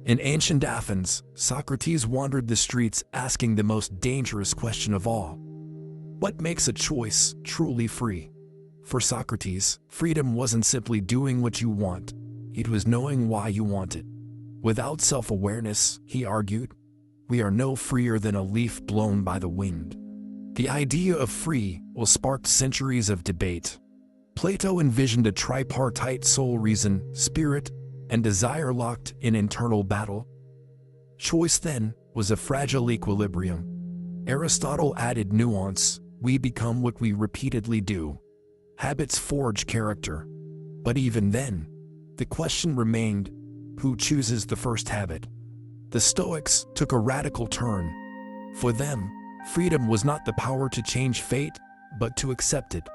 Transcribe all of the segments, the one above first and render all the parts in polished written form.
In ancient Athens, Socrates wandered the streets asking the most dangerous question of all. What makes a choice truly free? For Socrates, freedom wasn't simply doing what you want, it was knowing why you want it. Without self-awareness, he argued, we are no freer than a leaf blown by the wind. The idea of free will spark centuries of debate. Plato envisioned a tripartite soul, reason, spirit, and desire locked in internal battle. Choice, then, was a fragile equilibrium. Aristotle added nuance, we become what we repeatedly do. Habits forge character. But even then, the question remained, who chooses the first habit? The Stoics took a radical turn. For them, freedom was not the power to change fate, but to accept it.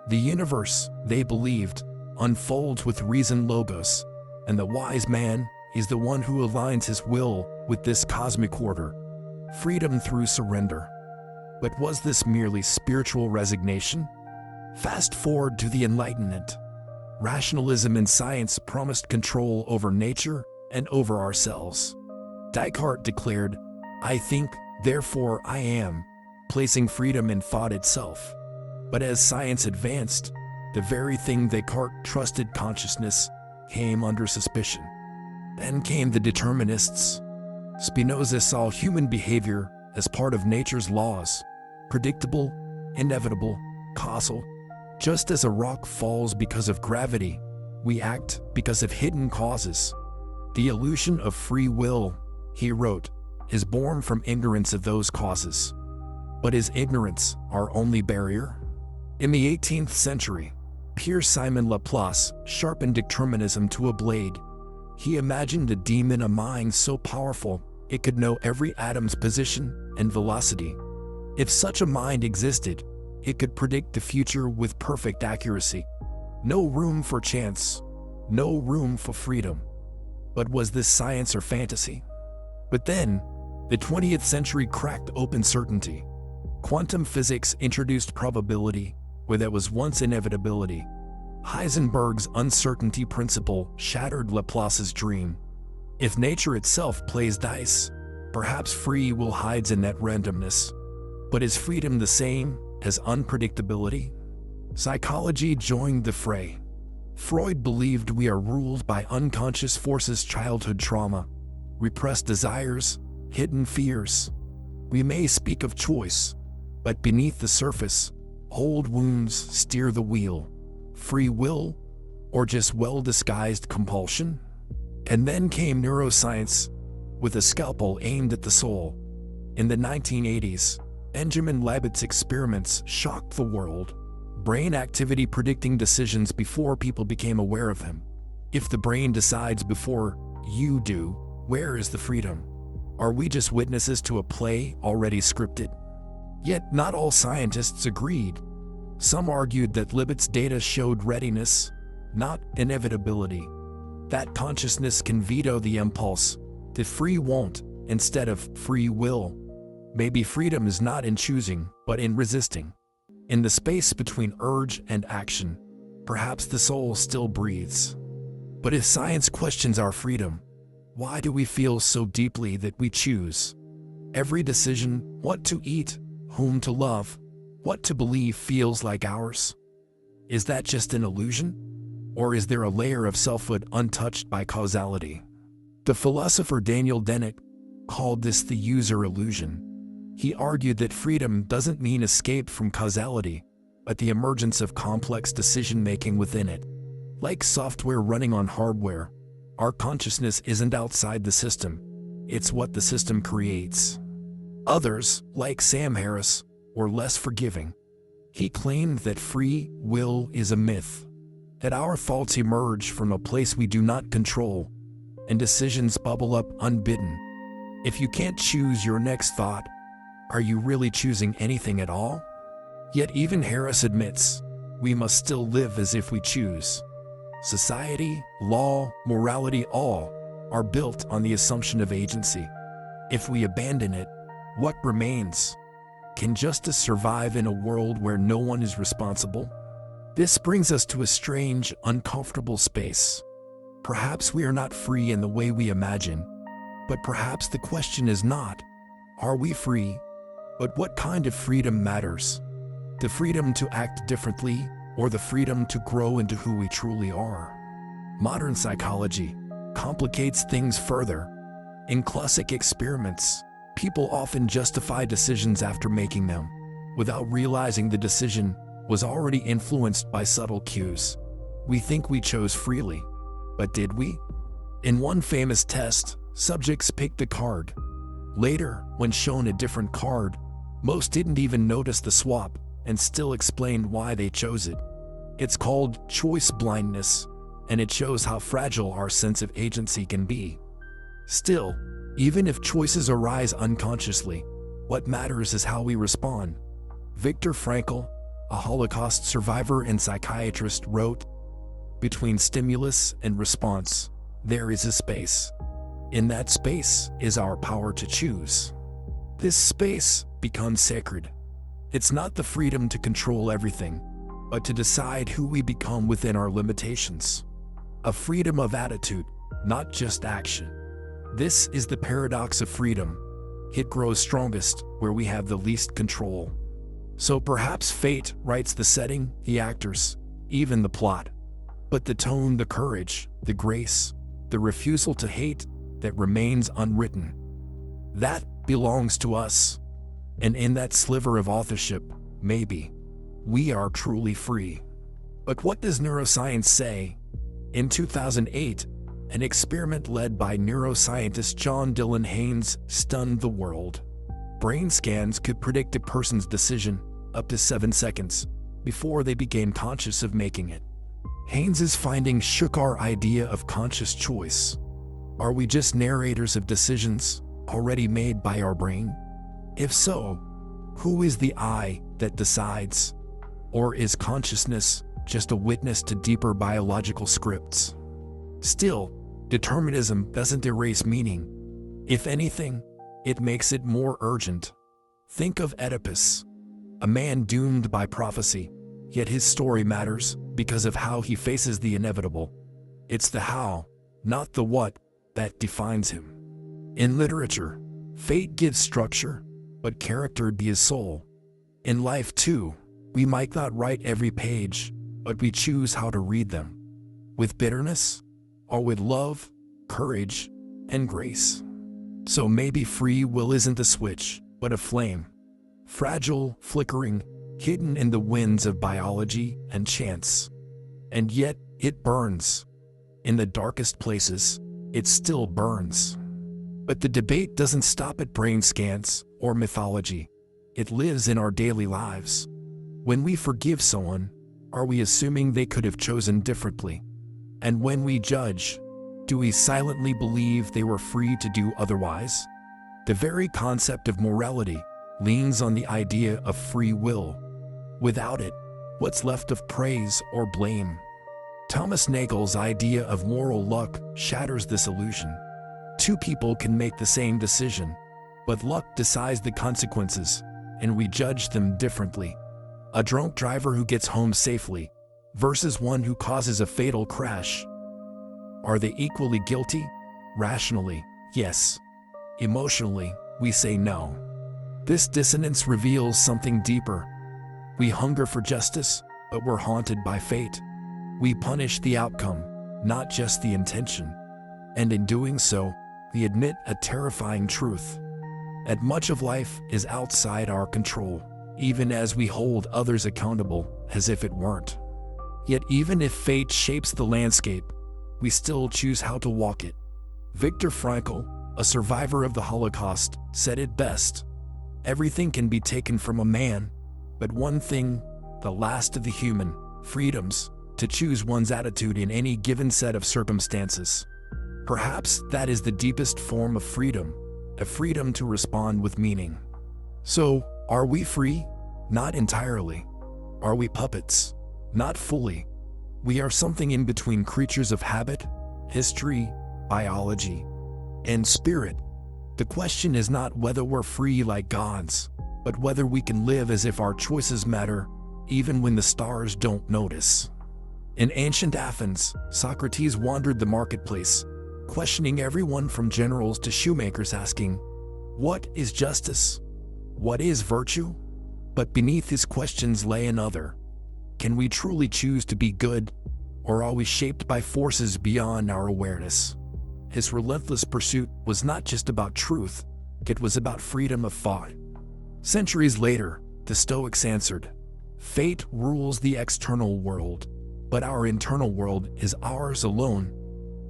The universe, they believed, unfolds with reason logos, and the wise man is the one who aligns his will with this cosmic order. Freedom through surrender. But was this merely spiritual resignation? Fast forward to the Enlightenment. Rationalism in science promised control over nature and over ourselves. Descartes declared, I think, therefore I am, placing freedom in thought itself. But as science advanced, the very thing Descartes trusted, consciousness, came under suspicion. Then came the determinists. Spinoza saw human behavior as part of nature's laws, predictable, inevitable, causal. Just as a rock falls because of gravity, we act because of hidden causes. The illusion of free will, he wrote, is born from ignorance of those causes. But is ignorance our only barrier? In the 18th century, Pierre-Simon Laplace sharpened determinism to a blade. He imagined a demon, a mind so powerful it could know every atom's position and velocity. If such a mind existed, it could predict the future with perfect accuracy. No room for chance, no room for freedom. But was this science or fantasy? But then, the 20th century cracked open certainty. Quantum physics introduced probability where there was once inevitability. Heisenberg's uncertainty principle shattered Laplace's dream. If nature itself plays dice, perhaps free will hides in that randomness. But is freedom the same as unpredictability? Psychology joined the fray. Freud believed we are ruled by unconscious forces, childhood trauma, repressed desires, hidden fears. We may speak of choice, but beneath the surface, old wounds steer the wheel. Free will, or just well-disguised compulsion? And then came neuroscience, with a scalpel aimed at the soul. In the 1980s, Benjamin Labbitt's experiments shocked the world. Brain activity predicting decisions before people became aware of them. If the brain decides before you do, where is the freedom? Are we just witnesses to a play already scripted? Yet not all scientists agreed. Some argued that Labbitt's data showed readiness, not inevitability. That consciousness can veto the impulse, the free won't, instead of free will. Maybe freedom is not in choosing, but in resisting. In the space between urge and action, perhaps the soul still breathes. But if science questions our freedom, why do we feel so deeply that we choose? Every decision, what to eat, whom to love, what to believe, feels like ours. Is that just an illusion? Or is there a layer of selfhood untouched by causality? The philosopher Daniel Dennett called this the user illusion. He argued that freedom doesn't mean escape from causality, but the emergence of complex decision-making within it. Like software running on hardware, our consciousness isn't outside the system, it's what the system creates. Others, like Sam Harris, were less forgiving. He claimed that free will is a myth, that our thoughts emerge from a place we do not control, and decisions bubble up unbidden. If you can't choose your next thought, are you really choosing anything at all? Yet even Harris admits, we must still live as if we choose. Society, law, morality, all are built on the assumption of agency. If we abandon it, what remains? Can justice survive in a world where no one is responsible? This brings us to a strange, uncomfortable space. Perhaps we are not free in the way we imagine. But perhaps the question is not, are we free? But what kind of freedom matters? The freedom to act differently, or the freedom to grow into who we truly are? Modern psychology complicates things further. In classic experiments, people often justify decisions after making them, without realizing the decision was already influenced by subtle cues. We think we chose freely, but did we? In one famous test, subjects picked a card. Later, when shown a different card, most didn't even notice the swap and still explained why they chose it. It's called choice blindness, and it shows how fragile our sense of agency can be. Still, even if choices arise unconsciously, what matters is how we respond. Viktor Frankl, a Holocaust survivor and psychiatrist, wrote, "Between stimulus and response, there is a space. In that space is our power to choose." This space becomes sacred. It's not the freedom to control everything, but to decide who we become within our limitations. A freedom of attitude, not just action. This is the paradox of freedom. It grows strongest where we have the least control. So perhaps fate writes the setting, the actors, even the plot. But the tone, the courage, the grace, the refusal to hate, that remains unwritten. That belongs to us. And in that sliver of authorship, maybe, we are truly free. But what does neuroscience say? In 2008, an experiment led by neuroscientist John Dylan Haynes stunned the world. Brain scans could predict a person's decision up to 7 seconds before they became conscious of making it. Haynes's findings shook our idea of conscious choice. Are we just narrators of decisions already made by our brain? If so, who is the I that decides? Or is consciousness just a witness to deeper biological scripts? Still, determinism doesn't erase meaning. If anything, it makes it more urgent. Think of Oedipus, a man doomed by prophecy, yet his story matters because of how he faces the inevitable. It's the how, not the what, that defines him. In literature, fate gives structure, but character gives soul. In life too, we might not write every page, but we choose how to read them. With bitterness, or with love, courage, and grace. So maybe free will isn't a switch, but a flame. Fragile, flickering, hidden in the winds of biology and chance. And yet, it burns. In the darkest places, it still burns. But the debate doesn't stop at brain scans or mythology. It lives in our daily lives. When we forgive someone, are we assuming they could have chosen differently? And when we judge, do we silently believe they were free to do otherwise? The very concept of morality leans on the idea of free will. Without it, what's left of praise or blame? Thomas Nagel's idea of moral luck shatters this illusion. Two people can make the same decision, but luck decides the consequences, and we judge them differently. A drunk driver who gets home safely versus one who causes a fatal crash. Are they equally guilty? Rationally, yes. Emotionally, we say no. This dissonance reveals something deeper. We hunger for justice, but we're haunted by fate. We punish the outcome, not just the intention. And in doing so, we admit a terrifying truth. That much of life is outside our control, even as we hold others accountable as if it weren't. Yet even if fate shapes the landscape, we still choose how to walk it. Viktor Frankl, a survivor of the Holocaust, said it best. Everything can be taken from a man, but one thing, the last of the human freedoms, to choose one's attitude in any given set of circumstances. Perhaps that is the deepest form of freedom, a freedom to respond with meaning. So, are we free? Not entirely. Are we puppets? Not fully. We are something in between, creatures of habit, history, biology, and spirit. The question is not whether we're free like gods, but whether we can live as if our choices matter, even when the stars don't notice. In ancient Athens, Socrates wandered the marketplace, questioning everyone from generals to shoemakers, asking, "What is justice? What is virtue?" But beneath his questions lay another. Can we truly choose to be good, or are we shaped by forces beyond our awareness? His relentless pursuit was not just about truth, it was about freedom of thought. Centuries later, the Stoics answered, "Fate rules the external world, but our internal world is ours alone."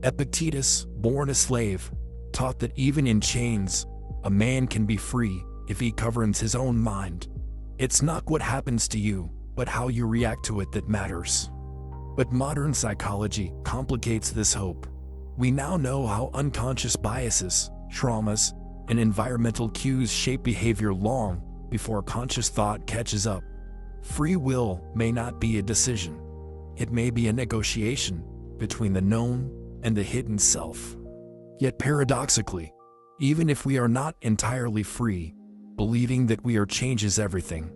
Epictetus, born a slave, taught that even in chains, a man can be free if he governs his own mind. It's not what happens to you, but how you react to it that matters. But modern psychology complicates this hope. We now know how unconscious biases, traumas, and environmental cues shape behavior long before conscious thought catches up. Free will may not be a decision. It may be a negotiation between the known and the hidden self. Yet paradoxically, even if we are not entirely free, believing that we are changes everything.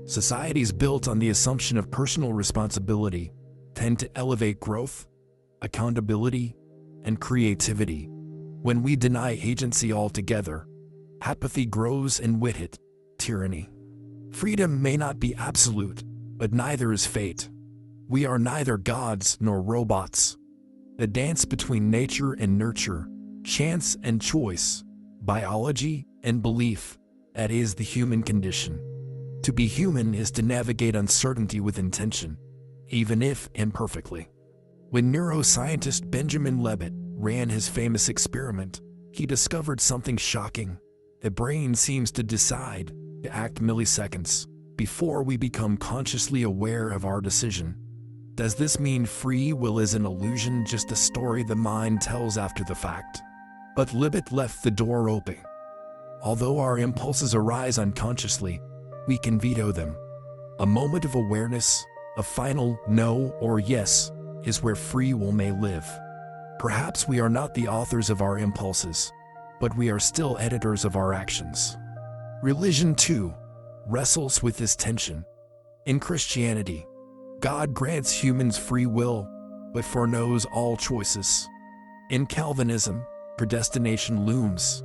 Societies built on the assumption of personal responsibility tend to elevate growth, accountability, and creativity. When we deny agency altogether, apathy grows, and with it, tyranny. Freedom may not be absolute, but neither is fate. We are neither gods nor robots. The dance between nature and nurture, chance and choice, biology and belief, that is the human condition. To be human is to navigate uncertainty with intention, even if imperfectly. When neuroscientist Benjamin Libet ran his famous experiment, he discovered something shocking. The brain seems to decide to act milliseconds before we become consciously aware of our decision. Does this mean free will is an illusion, just a story the mind tells after the fact? But Libet left the door open. Although our impulses arise unconsciously, we can veto them. A moment of awareness, a final no or yes, is where free will may live. Perhaps we are not the authors of our impulses, but we are still editors of our actions. Religion, too, wrestles with this tension. In Christianity, God grants humans free will, but foreknows all choices. In Calvinism, predestination looms.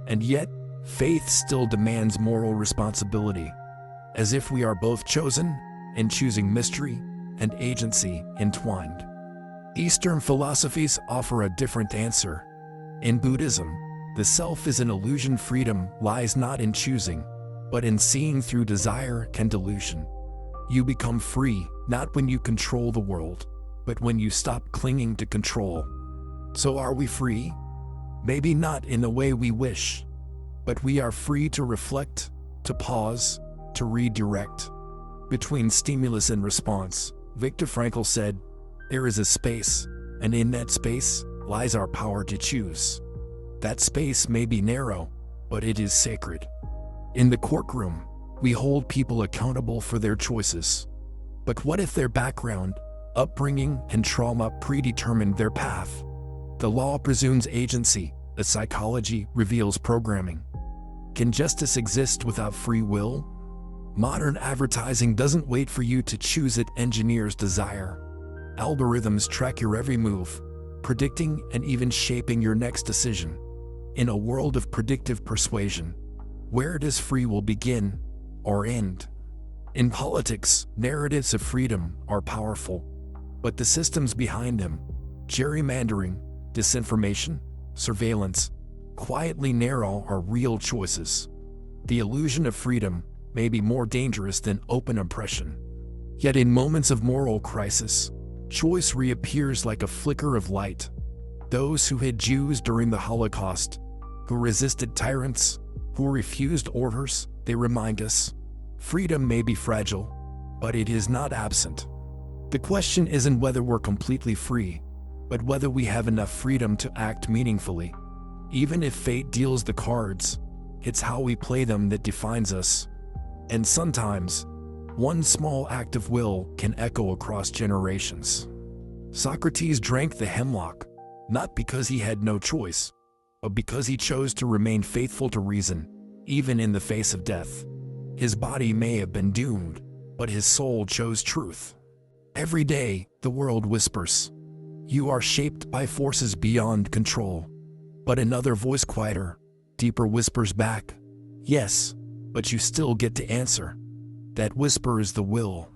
And yet, faith still demands moral responsibility, as if we are both chosen and choosing mystery and agency entwined. Eastern philosophies offer a different answer. In Buddhism, the self is an illusion. Freedom lies not in choosing, but in seeing through desire and delusion. You become free not when you control the world, but when you stop clinging to control. So are we free? Maybe not in the way we wish, but we are free to reflect, to pause, to redirect. Between stimulus and response, Viktor Frankl said, there is a space, and in that space lies our power to choose. That space may be narrow, but it is sacred. In the courtroom, we hold people accountable for their choices. But what if their background, upbringing, and trauma predetermined their path? The law presumes agency, the psychology reveals programming. Can justice exist without free will? Modern advertising doesn't wait for you to choose, it engineers desire. Algorithms track your every move, predicting and even shaping your next decision. In a world of predictive persuasion, where does free will begin or end? In politics, narratives of freedom are powerful, but the systems behind them, gerrymandering, disinformation, surveillance, quietly narrow our real choices. The illusion of freedom may be more dangerous than open oppression. Yet in moments of moral crisis, choice reappears like a flicker of light. Those who hid Jews during the Holocaust, who resisted tyrants, who refused orders, they remind us, freedom may be fragile, but it is not absent. The question isn't whether we're completely free, but whether we have enough freedom to act meaningfully. Even if fate deals the cards, it's how we play them that defines us. And sometimes, one small act of will can echo across generations. Socrates drank the hemlock, not because he had no choice, but because he chose to remain faithful to reason, even in the face of death. His body may have been doomed, but his soul chose truth. Every day, the world whispers, You are shaped by forces beyond control. But another voice, quieter, deeper, whispers back, yes, but you still get to answer. That whisper is the will.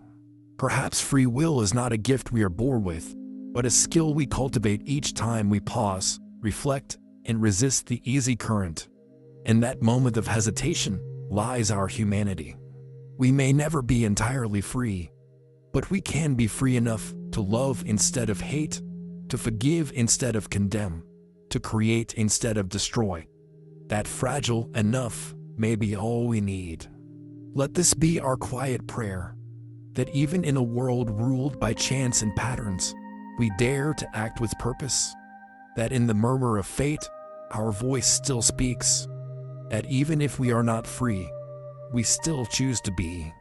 Perhaps free will is not a gift we are born with, but a skill we cultivate each time we pause, reflect, and resist the easy current. In that moment of hesitation lies our humanity. We may never be entirely free, but we can be free enough to love instead of hate, to forgive instead of condemn, to create instead of destroy. That fragile enough may be all we need. Let this be our quiet prayer, that even in a world ruled by chance and patterns, we dare to act with purpose, that in the murmur of fate, our voice still speaks, that even if we are not free, we still choose to be.